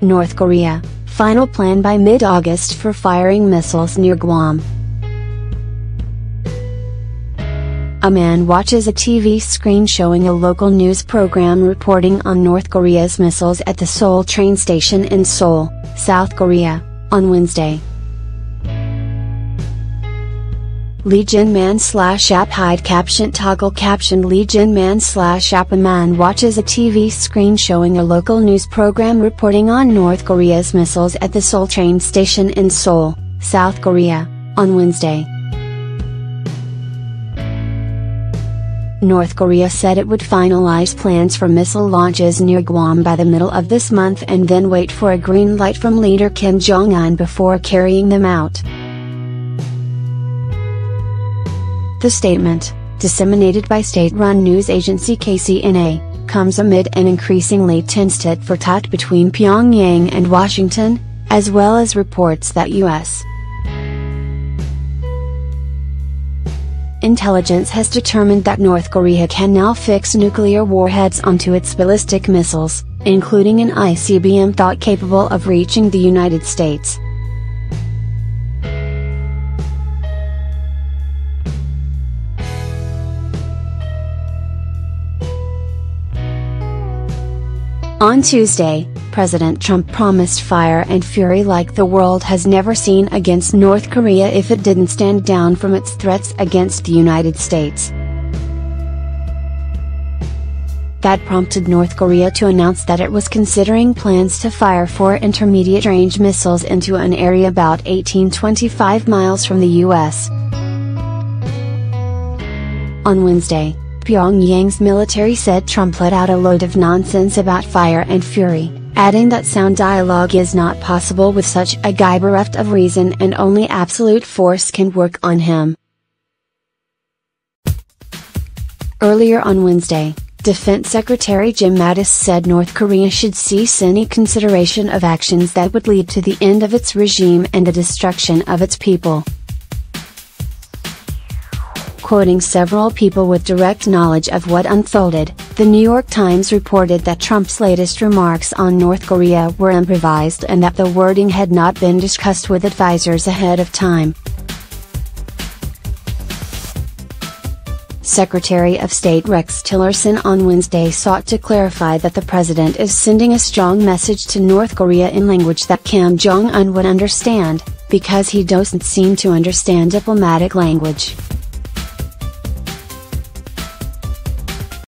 North Korea, final plan by mid-August for firing missiles near Guam. A man watches a TV screen showing a local news program reporting on North Korea's missiles at the Seoul train station in Seoul, South Korea, on Wednesday. Lee Jin-man/app hide caption toggle caption Lee Jin-man/app A man watches a TV screen showing a local news program reporting on North Korea's missiles at the Seoul train station in Seoul, South Korea, on Wednesday. North Korea said it would finalize plans for missile launches near Guam by the middle of this month and then wait for a green light from leader Kim Jong-un before carrying them out. The statement, disseminated by state-run news agency KCNA, comes amid an increasingly tense tit-for-tat between Pyongyang and Washington, as well as reports that U.S. intelligence has determined that North Korea can now fix nuclear warheads onto its ballistic missiles, including an ICBM thought capable of reaching the United States. On Tuesday, President Trump promised fire and fury like the world has never seen against North Korea if it didn't stand down from its threats against the United States. That prompted North Korea to announce that it was considering plans to fire 4 intermediate-range missiles into an area about 18-25 miles from the U.S. On Wednesday, Pyongyang's military said Trump let out a load of nonsense about fire and fury, adding that sound dialogue is not possible with such a guy bereft of reason and only absolute force can work on him. Earlier on Wednesday, Defense Secretary Jim Mattis said North Korea should cease any consideration of actions that would lead to the end of its regime and the destruction of its people. Quoting several people with direct knowledge of what unfolded, The New York Times reported that Trump's latest remarks on North Korea were improvised and that the wording had not been discussed with advisors ahead of time. Secretary of State Rex Tillerson on Wednesday sought to clarify that the president is sending a strong message to North Korea in language that Kim Jong-un would understand, because he doesn't seem to understand diplomatic language.